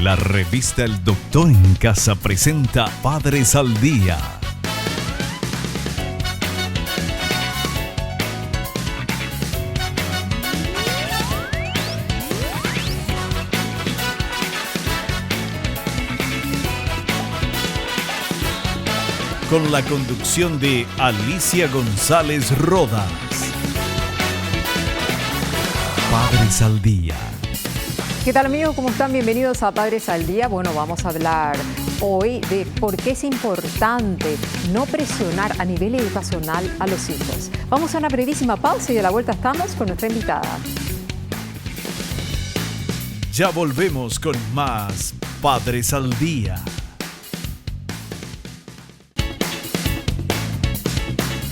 La revista El Doctor en Casa presenta Padres al Día. Con la conducción de Alicia González Rodas. Padres al Día. ¿Qué tal, amigos? ¿Cómo están? Bienvenidos a Padres al Día. Bueno, vamos a hablar hoy de por qué es importante no presionar a nivel educacional a los hijos. Vamos a una brevísima pausa y a la vuelta estamos con nuestra invitada. Ya volvemos con más Padres al Día.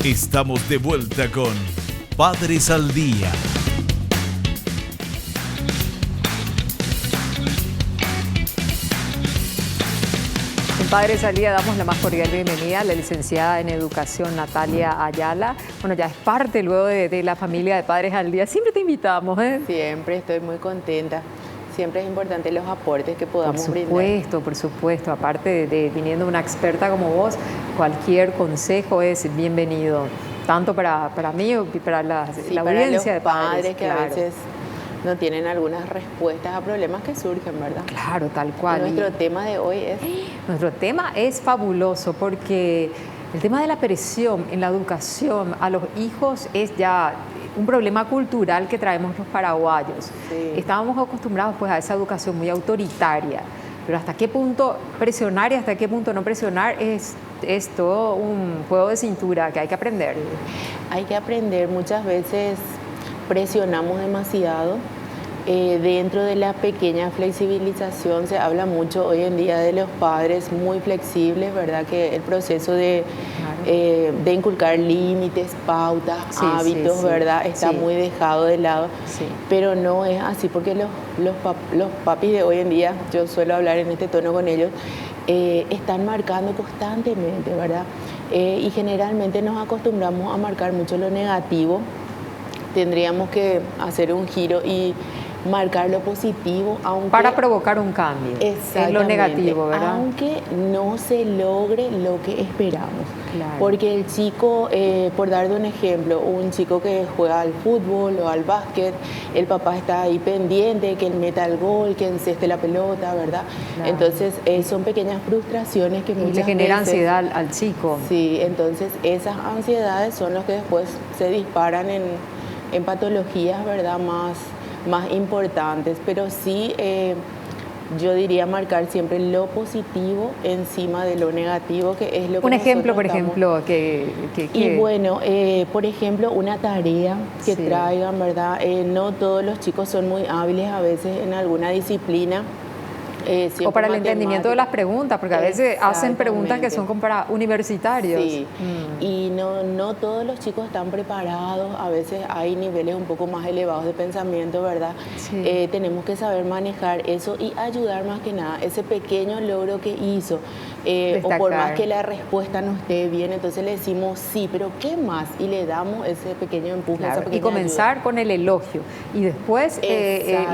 Estamos de vuelta con Padres al Día. En Padres al Día damos la más cordial bienvenida a la licenciada en Educación Natalia Ayala. Bueno, ya es parte luego de la familia de Padres al Día. Siempre te invitamos, ¿eh? Siempre estoy muy contenta. Siempre es importante los aportes que podamos brindar. Por supuesto. Aparte de viniendo una experta como vos, cualquier consejo es bienvenido. Tanto para mí y para la audiencia de padres que claro, a veces no tienen algunas respuestas a problemas que surgen, ¿verdad? Claro, tal cual. Nuestro tema de hoy es... Nuestro tema es fabuloso porque el tema de la presión en la educación a los hijos es ya un problema cultural que traemos los paraguayos. Sí. Estábamos acostumbrados pues a esa educación muy autoritaria, pero hasta qué punto presionar y hasta qué punto no presionar es todo un juego de cintura que hay que aprender. Hay que aprender, muchas veces presionamos demasiado. Dentro de la pequeña flexibilización se habla mucho hoy en día de los padres muy flexibles, ¿verdad? Que el proceso de inculcar límites, pautas, hábitos, ¿verdad? Está muy dejado de lado, pero no es así porque los papis de hoy en día, yo suelo hablar en este tono con ellos, están marcando constantemente, ¿verdad? Y generalmente nos acostumbramos a marcar mucho lo negativo. Tendríamos que hacer un giro y marcar lo positivo, aunque para provocar un cambio. Exactamente. Es lo negativo, ¿verdad? Aunque no se logre lo que esperamos. Claro. Porque el chico, por darte un ejemplo, un chico que juega al fútbol o al básquet, el papá está ahí pendiente, que él meta el gol, que enceste la pelota, ¿verdad? Claro. Entonces, son pequeñas frustraciones que muchas le genera veces, ansiedad al chico. Sí, entonces esas ansiedades son las que después se disparan en patologías, ¿verdad? Más importantes, pero sí yo diría marcar siempre lo positivo encima de lo negativo, que es lo que un ejemplo, por estamos... ejemplo, Y bueno, por ejemplo, una tarea que traigan, ¿verdad? No todos los chicos son muy hábiles a veces en alguna disciplina. O para el entendimiento de las preguntas, porque a veces hacen preguntas que son como para universitarios. Sí, y no todos los chicos están preparados, a veces hay niveles un poco más elevados de pensamiento, ¿verdad? Sí. Tenemos que saber manejar eso y ayudar más que nada ese pequeño logro que hizo. O por más que la respuesta no esté bien, entonces le decimos sí, pero ¿qué más? Y le damos ese pequeño empuje. Claro, esa pequeña y comenzar ayuda. Con el elogio. Y después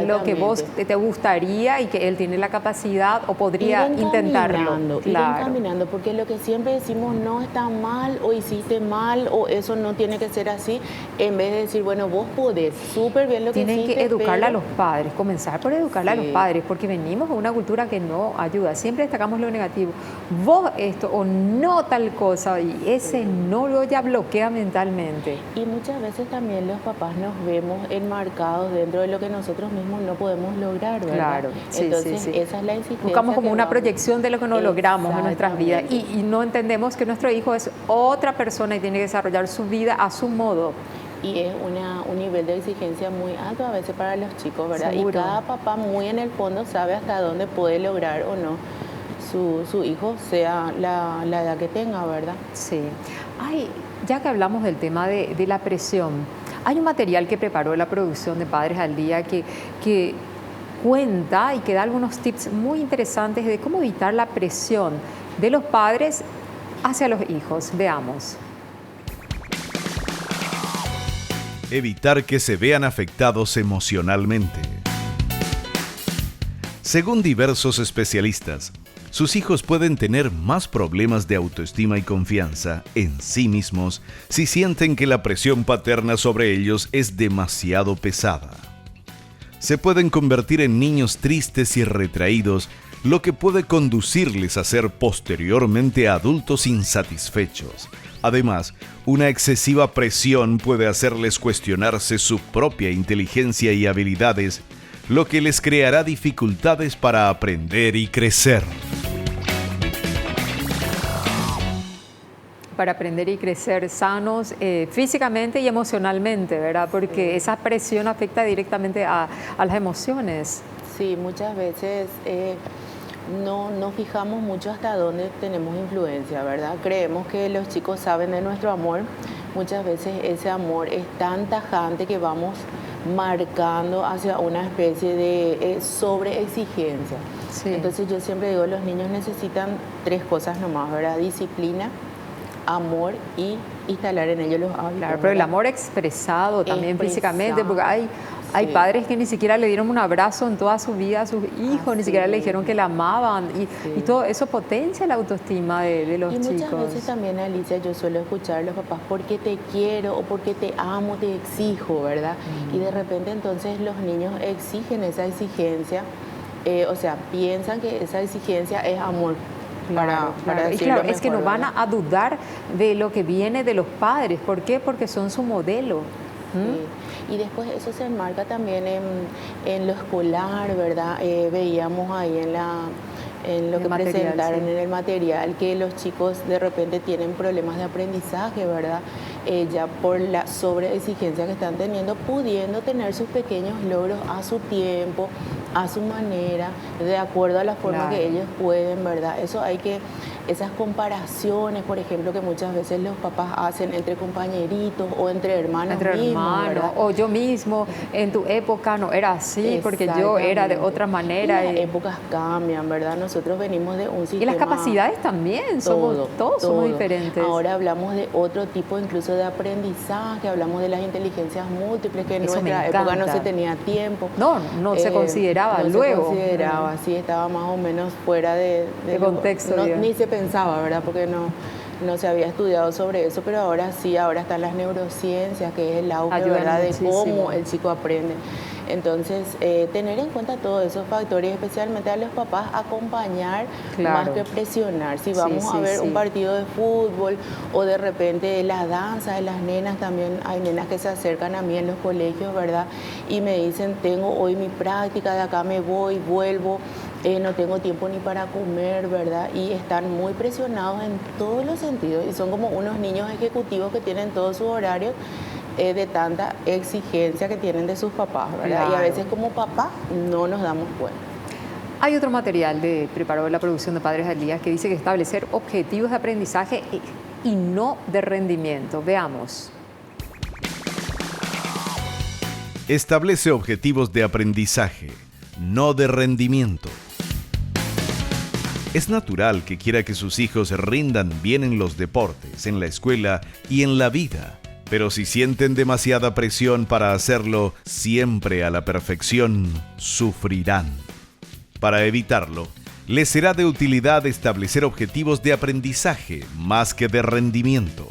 lo que vos te gustaría y que él tiene la capacidad o podría intentarlo. Ir encaminando, porque lo que siempre decimos no está mal o hiciste mal o eso no tiene que ser así, en vez de decir, bueno, vos podés, súper bien lo que hiciste. Tienen que educarle a los padres, comenzar por educarle a los padres, porque venimos de una cultura que no ayuda, siempre destacamos lo negativo. Vos esto o no tal cosa y ese no lo ya bloquea mentalmente. Y muchas veces también los papás nos vemos enmarcados dentro de lo que nosotros mismos no podemos lograr, ¿verdad? Claro, entonces esa es la insistencia. Buscamos como una proyección de lo que no logramos en nuestras vidas y no entendemos que nuestro hijo es otra persona y tiene que desarrollar su vida a su modo. Y es un nivel de exigencia muy alto a veces para los chicos, ¿verdad? Seguro. Y cada papá muy en el fondo sabe hasta dónde puede lograr o no su hijo, sea la edad que tenga, ¿verdad? Sí. Ya que hablamos del tema de la presión, hay un material que preparó la producción de Padres al Día que cuenta y que da algunos tips muy interesantes de cómo evitar la presión de los padres hacia los hijos. Veamos. Evitar que se vean afectados emocionalmente. Según diversos especialistas, sus hijos pueden tener más problemas de autoestima y confianza en sí mismos si sienten que la presión paterna sobre ellos es demasiado pesada. Se pueden convertir en niños tristes y retraídos, lo que puede conducirles a ser posteriormente adultos insatisfechos. Además, una excesiva presión puede hacerles cuestionarse su propia inteligencia y habilidades, lo que les creará dificultades para aprender y crecer. Para aprender y crecer sanos físicamente y emocionalmente, ¿verdad? Porque esa presión afecta directamente a las emociones. Sí, muchas veces no fijamos mucho hasta dónde tenemos influencia, ¿verdad? Creemos que los chicos saben de nuestro amor. Muchas veces ese amor es tan tajante que vamos marcando hacia una especie de sobreexigencia. Sí. Entonces yo siempre digo, los niños necesitan 3 cosas nomás, ¿verdad? Disciplina, amor y instalar en ellos los hábitos. Claro, pero el amor expresado también físicamente, porque hay sí. padres que ni siquiera le dieron un abrazo en toda su vida a sus hijos, ni siquiera le dijeron que la amaban, y todo eso potencia la autoestima de los chicos. Y muchas veces también, Alicia, yo suelo escuchar a los papás, porque te quiero o porque te amo, te exijo, ¿verdad? Y de repente entonces los niños exigen esa exigencia, o sea, piensan que esa exigencia es amor. Claro. Y claro, es que no van a dudar de lo que viene de los padres. ¿Por qué? Porque son su modelo. Sí. Y después eso se enmarca también en lo escolar, ¿verdad? Veíamos ahí en lo que presentaron, sí, en el material, que los chicos de repente tienen problemas de aprendizaje, ¿verdad? Ya por la sobreexigencia que están teniendo, pudiendo tener sus pequeños logros a su tiempo, a su manera, de acuerdo a la forma que ellos pueden, ¿verdad? Esas comparaciones, por ejemplo, que muchas veces los papás hacen entre compañeritos o entre hermanos mismos, ¿verdad? O yo mismo, en tu época no era así, porque yo era de otra manera. Y las épocas cambian, ¿verdad? Nosotros venimos de un sistema... Y las capacidades también, todos somos diferentes. Ahora hablamos de otro tipo incluso de aprendizaje, hablamos de las inteligencias múltiples, que en nuestra época no se tenía tiempo. No se consideraba luego. No se consideraba, sí, estaba más o menos fuera de contexto. Ni se pensaba, ¿verdad? Porque no se había estudiado sobre eso, pero ahora sí, ahora están las neurociencias, que es el auge, ¿verdad? De cómo el chico aprende. Entonces, tener en cuenta todos esos factores, especialmente a los papás, acompañar más que presionar. Si vamos a ver un partido de fútbol o de repente la danza de las nenas, también hay nenas que se acercan a mí en los colegios, ¿verdad? Y me dicen, tengo hoy mi práctica, de acá me voy, vuelvo, no tengo tiempo ni para comer, ¿verdad? Y están muy presionados en todos los sentidos y son como unos niños ejecutivos que tienen todos sus horarios, de tanta exigencia que tienen de sus papás, ¿verdad? Claro. Y a veces como papá no nos damos cuenta. Hay otro material preparado de la producción de Padres al Día que dice que establecer objetivos de aprendizaje y no de rendimiento. Veamos. Establece objetivos de aprendizaje, no de rendimiento. Es natural que quiera que sus hijos rindan bien en los deportes, en la escuela y en la vida. Pero si sienten demasiada presión para hacerlo siempre a la perfección, sufrirán. Para evitarlo, les será de utilidad establecer objetivos de aprendizaje más que de rendimiento.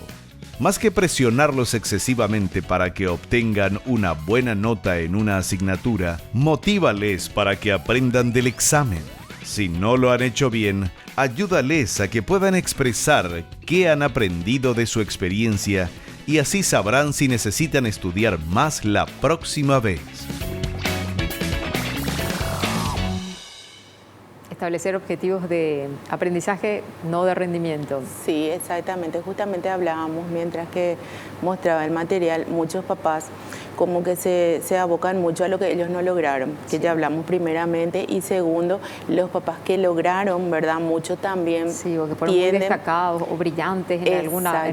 Más que presionarlos excesivamente para que obtengan una buena nota en una asignatura, motívales para que aprendan del examen. Si no lo han hecho bien, ayúdales a que puedan expresar qué han aprendido de su experiencia y así sabrán si necesitan estudiar más la próxima vez. Establecer objetivos de aprendizaje, no de rendimiento. Sí, exactamente. Justamente hablábamos, mientras que mostraba el material, muchos papás como que se abocan mucho a lo que ellos no lograron, que ya hablamos primeramente, y segundo, los papás que lograron, ¿verdad? Mucho también o que fueron muy destacados o brillantes en alguna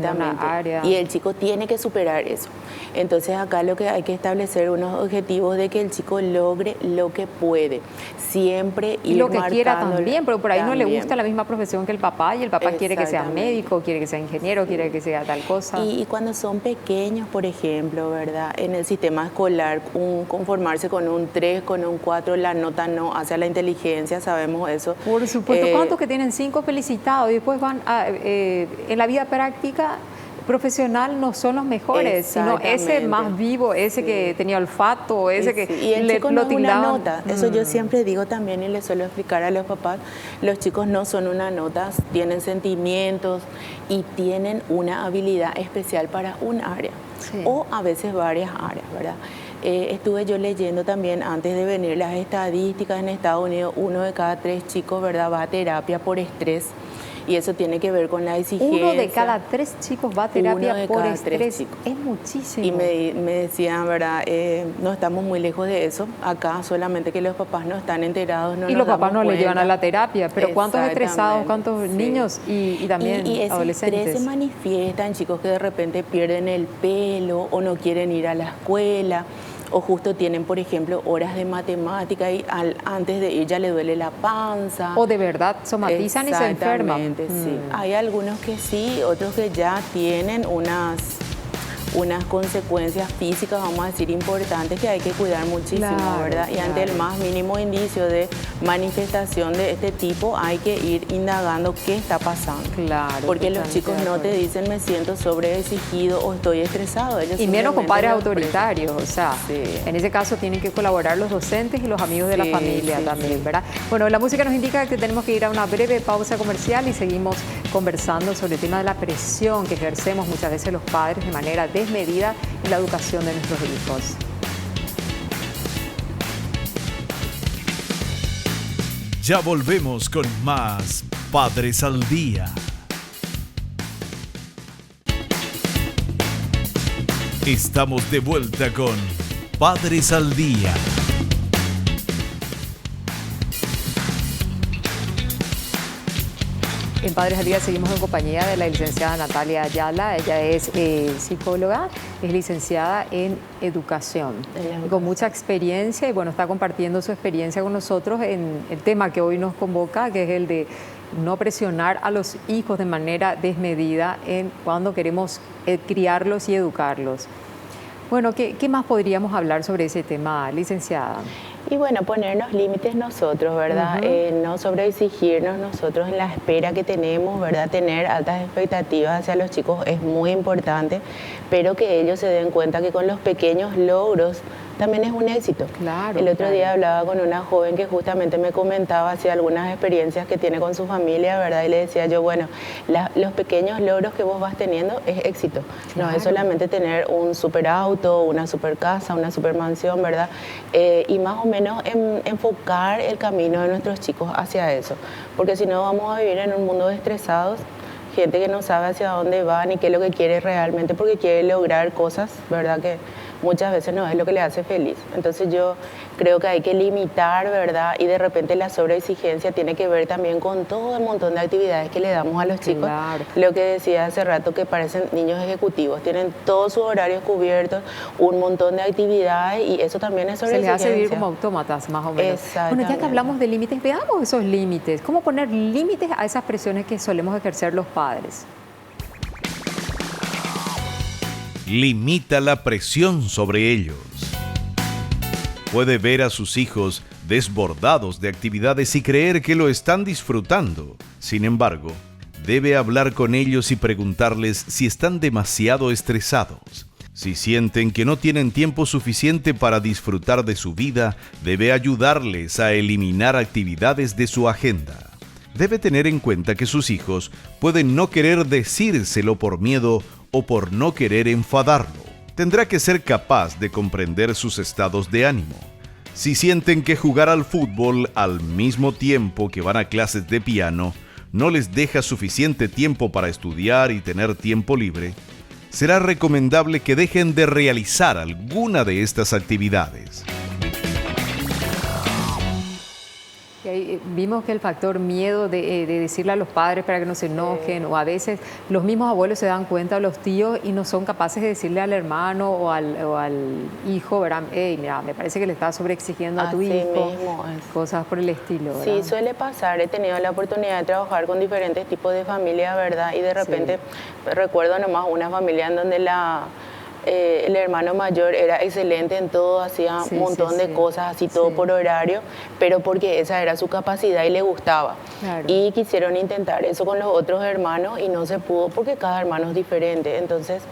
área. Y el chico tiene que superar eso. Entonces acá lo que hay que establecer unos objetivos de que el chico logre lo que puede, siempre y lo que quiera también, pero por ahí no le gusta la misma profesión que el papá, y el papá quiere que sea médico, quiere que sea ingeniero, quiere que sea tal cosa. Y cuando son pequeños, por ejemplo, ¿verdad? En el sistema escolar, conformarse con un 3, con un 4, la nota no hace a la inteligencia, sabemos eso. Por supuesto, ¿cuántos que tienen 5 felicitados y después van en la vida práctica profesional no son los mejores, sino ese más vivo, ese que tenía olfato, ese que y el chico no es una nota. Eso yo siempre digo también y le suelo explicar a los papás, los chicos no son una nota, tienen sentimientos y tienen una habilidad especial para un área, o a veces varias áreas, ¿verdad? Estuve yo leyendo también antes de venir las estadísticas en Estados Unidos, 1 de cada 3 chicos, ¿verdad?, va a terapia por estrés. Y eso tiene que ver con la exigencia. 1 de cada 3 chicos va a terapia por estrés. Es muchísimo. Y me decían, ¿verdad? No estamos muy lejos de eso. Acá solamente que los papás no están enterados. Y los papás no le llevan a la terapia. Pero ¿cuántos estresados, cuántos niños y también ese adolescentes? Estrés se manifiesta en chicos que de repente pierden el pelo o no quieren ir a la escuela. O justo tienen, por ejemplo, horas de matemática y antes de ir ya le duele la panza. O de verdad somatizan y se enferman. Sí. Hay algunos que sí, otros que ya tienen unas consecuencias físicas, vamos a decir, importantes que hay que cuidar muchísimo, ¿verdad? Y ante el más mínimo indicio de manifestación de este tipo hay que ir indagando qué está pasando. Porque los chicos no te dicen me siento sobreexigido o estoy estresado. Ellos y menos con padres autoritarios, o sea, en ese caso tienen que colaborar los docentes y los amigos de la familia también, ¿verdad? Bueno, la música nos indica que tenemos que ir a una breve pausa comercial y seguimos conversando sobre el tema de la presión que ejercemos muchas veces los padres de manera desmedida en la educación de nuestros hijos. Ya volvemos con más Padres al Día. Estamos de vuelta con Padres al Día. En Padres al Día seguimos en compañía de la licenciada Natalia Ayala. Ella es psicóloga, es licenciada en educación, con mucha experiencia y bueno, está compartiendo su experiencia con nosotros en el tema que hoy nos convoca, que es el de no presionar a los hijos de manera desmedida cuando queremos criarlos y educarlos. Bueno, ¿qué más podríamos hablar sobre ese tema, licenciada? Y bueno, ponernos límites nosotros, ¿verdad? No sobreexigirnos nosotros en la espera que tenemos, ¿verdad? Tener altas expectativas hacia los chicos es muy importante, pero que ellos se den cuenta que con los pequeños logros también es un éxito. El otro día hablaba con una joven que justamente me comentaba hacia algunas experiencias que tiene con su familia, ¿verdad? Y le decía yo, bueno, los pequeños logros que vos vas teniendo es éxito. No es solamente tener un super auto, una super casa, una super mansión, ¿verdad? Y más o menos enfocar el camino de nuestros chicos hacia eso. Porque si no vamos a vivir en un mundo de estresados, gente que no sabe hacia dónde va ni qué es lo que quiere realmente porque quiere lograr cosas, ¿verdad? Que muchas veces no es lo que le hace feliz. Entonces yo creo que hay que limitar, ¿verdad? Y de repente la sobreexigencia tiene que ver también con todo el montón de actividades que le damos a los chicos. Lo que decía hace rato, que parecen niños ejecutivos, tienen todos sus horarios cubiertos, un montón de actividades y eso también es sobreexigencia. Se les hace vivir como autómatas, más o menos. Bueno, ya que hablamos de límites, veamos esos límites. ¿Cómo poner límites a esas presiones que solemos ejercer los padres? Limita la presión sobre ellos. Puede ver a sus hijos desbordados de actividades y creer que lo están disfrutando. Sin embargo, debe hablar con ellos y preguntarles si están demasiado estresados. Si sienten que no tienen tiempo suficiente para disfrutar de su vida, debe ayudarles a eliminar actividades de su agenda. Debe tener en cuenta que sus hijos pueden no querer decírselo por miedo o por no querer enfadarlo. Tendrá que ser capaz de comprender sus estados de ánimo. Si sienten que jugar al fútbol al mismo tiempo que van a clases de piano no les deja suficiente tiempo para estudiar y tener tiempo libre, será recomendable que dejen de realizar alguna de estas actividades. Y ahí vimos que el factor miedo de decirle a los padres para que no se enojen, o a veces los mismos abuelos se dan cuenta, los tíos, y no son capaces de decirle al hermano o al hijo, ¿verdad? Hey, mira, me parece que le estás sobreexigiendo a tu hijo, cosas por el estilo, ¿verdad? Sí, suele pasar. He tenido la oportunidad de trabajar con diferentes tipos de familias, ¿verdad? Y de repente recuerdo nomás una familia en donde el hermano mayor era excelente en todo, hacía un montón de cosas, así todo por horario, pero porque esa era su capacidad y le gustaba. Claro. Y quisieron intentar eso con los otros hermanos y no se pudo porque cada hermano es diferente. Entonces,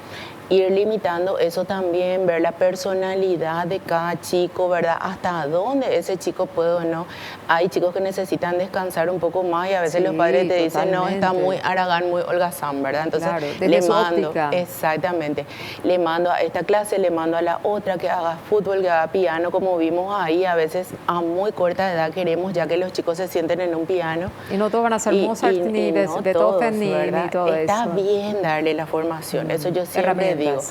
ir limitando eso también, ver la personalidad de cada chico, ¿verdad? Hasta dónde ese chico puede o no. Hay chicos que necesitan descansar un poco más y a veces los padres te dicen, no, está muy haragán, muy holgazán, ¿verdad? Entonces, claro, le mando, exactamente, le mando a esta clase, le mando a la otra que haga fútbol, que haga piano, como vimos ahí, a veces a muy corta edad queremos ya que los chicos se sienten en un piano. Y no todos van a ser Mozart ni Beethoven ni todo eso. Está bien darle la formación, eso yo siempre digo,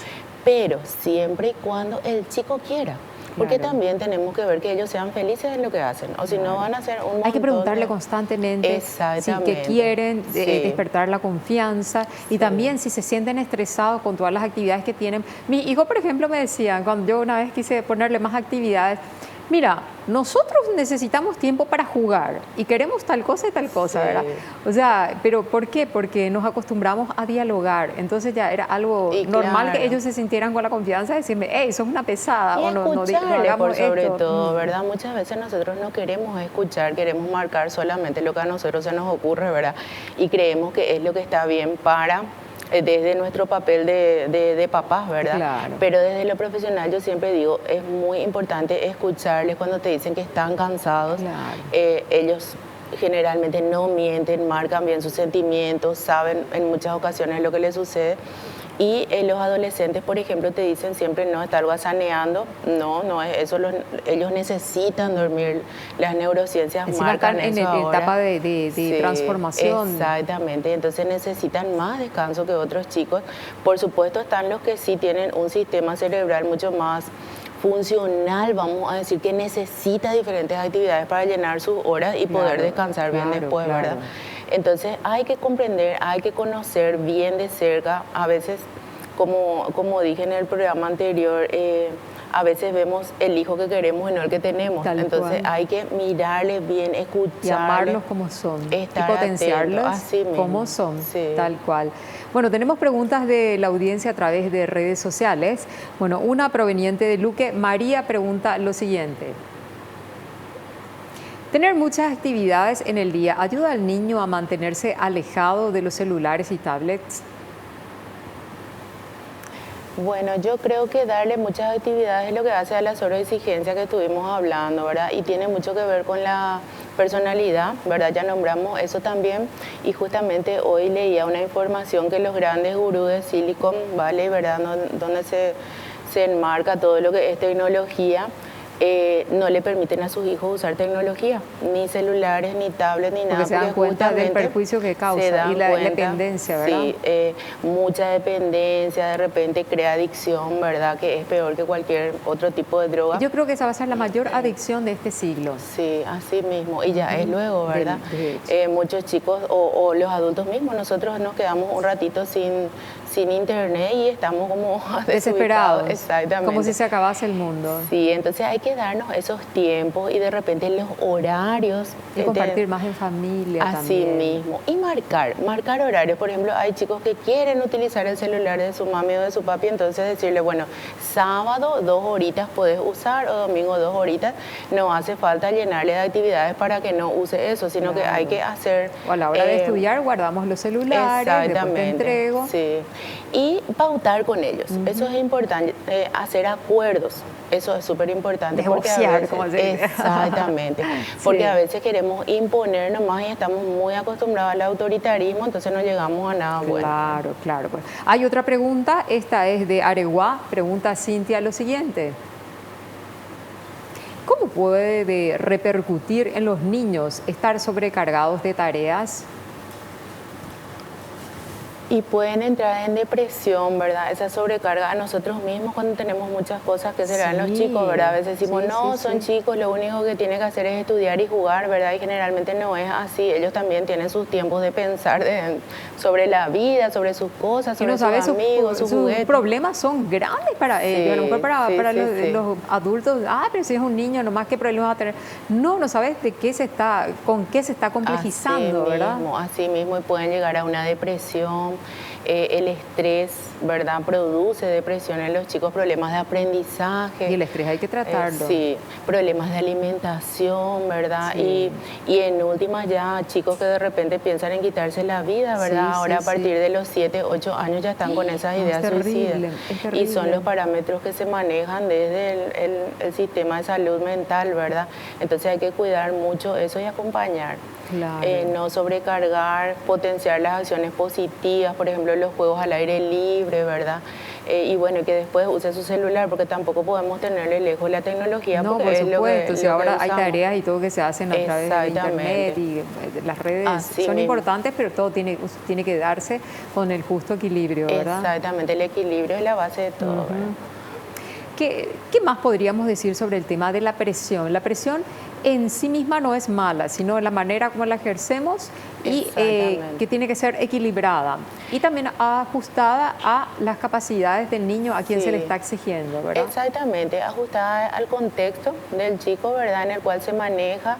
pero siempre y cuando el chico quiera. Porque también tenemos que ver que ellos sean felices en lo que hacen, o si no van a hacer un montón. Hay que preguntarle constantemente si que quieren despertar la confianza y también si se sienten estresados con todas las actividades que tienen. Mi hijo, por ejemplo, me decía, cuando yo una vez quise ponerle más actividades, mira, nosotros necesitamos tiempo para jugar y queremos tal cosa y tal cosa, ¿verdad? O sea, ¿pero por qué? Porque nos acostumbramos a dialogar. Entonces ya era algo normal que ellos se sintieran con la confianza de decirme, hey, sos una pesada. Y o no hagamos por sobre esto. todo, ¿verdad? Muchas veces nosotros no queremos escuchar, queremos marcar solamente lo que a nosotros se nos ocurre, ¿verdad? Y creemos que es lo que está bien para... desde nuestro papel de papás, ¿verdad? Claro. Pero desde lo profesional yo siempre digo, es muy importante escucharles cuando te dicen que están cansados. Claro. Ellos generalmente no mienten, marcan bien sus sentimientos, saben en muchas ocasiones lo que les sucede. Y los adolescentes, por ejemplo, te dicen siempre no estar guasaneando. No es eso. Ellos necesitan dormir. Las neurociencias marcan eso en ahora. etapa de transformación. Exactamente. Entonces necesitan más descanso que otros chicos. Por supuesto están los que sí tienen un sistema cerebral mucho más funcional, vamos a decir, que necesita diferentes actividades para llenar sus horas y poder descansar bien después, ¿verdad? Entonces hay que comprender, hay que conocer bien de cerca. A veces, como dije en el programa anterior, a veces vemos el hijo que queremos y no el que tenemos. Entonces hay que mirarles bien, escucharles. Y amarlos como son. Y potenciarlos como son, tal cual. Bueno, tenemos preguntas de la audiencia a través de redes sociales. Bueno, una proveniente de Luque. María pregunta lo siguiente. ¿Tener muchas actividades en el día ayuda al niño a mantenerse alejado de los celulares y tablets? Bueno, yo creo que darle muchas actividades es lo que hace a la sobreexigencia que estuvimos hablando, ¿verdad? Y tiene mucho que ver con la personalidad, ¿verdad? Ya nombramos eso también. Y justamente hoy leía una información que los grandes gurús de Silicon Valley, ¿verdad? Donde se enmarca todo lo que es tecnología, no le permiten a sus hijos usar tecnología, ni celulares, ni tablets, ni nada. Porque se dan cuenta del perjuicio que causa y la dependencia, ¿verdad? Sí, mucha dependencia, de repente crea adicción, ¿verdad? Que es peor que cualquier otro tipo de droga. Yo creo que esa va a ser la mayor adicción de este siglo. Sí, así mismo. Y ya es luego, ¿verdad? Muchos chicos o los adultos mismos, nosotros nos quedamos un ratito sin internet y estamos como desesperados. Exactamente. Como si se acabase el mundo. Sí, entonces hay que darnos esos tiempos y de repente los horarios. Y compartir más en familia así también. Mismo. Y marcar horarios. Por ejemplo, hay chicos que quieren utilizar el celular de su mami o de su papi, entonces decirle, bueno, sábado 2 horitas puedes usar o domingo 2 horitas. No hace falta llenarle de actividades para que no use eso, sino que hay que hacer... O a la hora de estudiar guardamos los celulares, después te entrego. Sí. Y pautar con ellos. Eso es importante, hacer acuerdos. Eso es súper importante. Negociar, como se dice. Exactamente. Porque a veces queremos imponer nomás y estamos muy acostumbrados al autoritarismo, entonces no llegamos a nada bueno. Claro. Hay otra pregunta, esta es de Areguá. Pregunta Cintia lo siguiente. ¿Cómo puede repercutir en los niños estar sobrecargados de tareas? Y pueden entrar en depresión, ¿verdad? Esa sobrecarga a nosotros mismos cuando tenemos muchas cosas que serán los chicos, ¿verdad? A veces decimos, son chicos, lo único que tienen que hacer es estudiar y jugar, ¿verdad? Y generalmente no es así. Ellos también tienen sus tiempos de pensar sobre la vida, sobre sus cosas, sobre sus amigos, sus juguetes. Sus problemas son grandes para ellos. A lo mejor para los adultos, pero si es un niño, nomás qué problemas va a tener. No sabes con qué se está complejizando, ¿verdad? Así mismo, y pueden llegar a una depresión. El estrés ¿verdad? Produce depresión en los chicos, problemas de aprendizaje. Y el estrés hay que tratarlo. Sí, problemas de alimentación, ¿verdad? Sí. Y en últimas ya chicos que de repente piensan en quitarse la vida, ¿verdad? Sí, Ahora sí, a partir sí. de los 7, 8 años ya están con esas No, ideas es terrible, suicidas. es terrible. Y son los parámetros que se manejan desde el sistema de salud mental, ¿verdad? Entonces hay que cuidar mucho eso y acompañar. Claro. No sobrecargar, potenciar las acciones positivas, por ejemplo, los juegos al aire libre, ¿verdad? Y bueno, que después use su celular, porque tampoco podemos tenerle lejos la tecnología. No, porque por es lo que, supuesto, si lo que ahora hay usamos. tareas y todo que se hacen a través de internet y las redes Así son mismo. importantes, pero todo tiene que darse con el justo equilibrio, ¿verdad? Exactamente, el equilibrio es la base de todo, ¿verdad? ¿Qué más podríamos decir sobre el tema de la presión? La presión en sí misma no es mala, sino la manera como la ejercemos y que tiene que ser equilibrada y también ajustada a las capacidades del niño a quien Sí. se le está exigiendo, ¿verdad? Exactamente, ajustada al contexto del chico, ¿verdad? En el cual se maneja,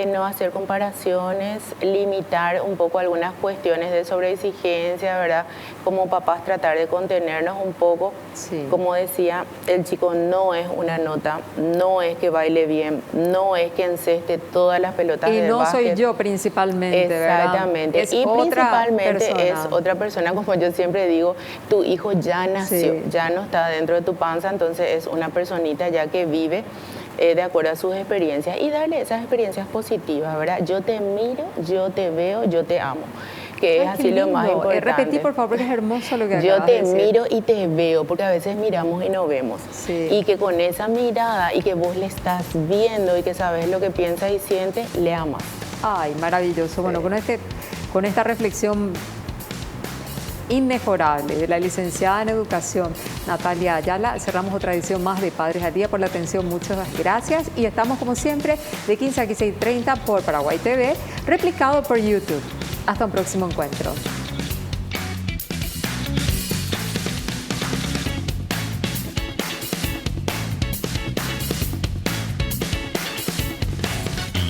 no hacer comparaciones, limitar un poco algunas cuestiones de sobreexigencia, ¿verdad? Como papás tratar de contenernos un poco. Sí. Como decía, el chico no es una nota, no es que baile bien, no es que enceste todas las pelotas Y de no soy básquet. yo principalmente, ¿verdad? Exactamente. Es Y otra principalmente persona. es otra persona, como yo siempre digo, tu hijo ya nació, Sí. ya no está dentro de tu panza, entonces es una personita ya que vive de acuerdo a sus experiencias y darle esas experiencias positivas, ¿verdad? Yo te miro, yo te veo, yo te amo, que es Ay, qué así lo más lindo. importante. Repetí, por favor, porque es hermoso lo que Yo acabas te de decir. miro y te veo, porque a veces miramos y no vemos. Sí. Y que con esa mirada y que vos le estás viendo y que sabes lo que piensa y siente, le amas. Ay, maravilloso. Bueno, con esta reflexión inmejorable de la licenciada en Educación, Natalia Ayala, cerramos otra edición más de Padres al Día. Por la atención, muchas gracias. Y estamos, como siempre, de 15 a 16:30 por Paraguay TV, replicado por YouTube. Hasta un próximo encuentro.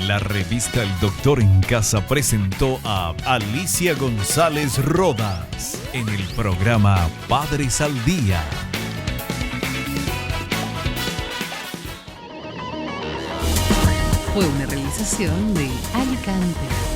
La revista El Doctor en Casa presentó a Alicia González Rodas en el programa Padres al Día. Fue una realización de Alicante.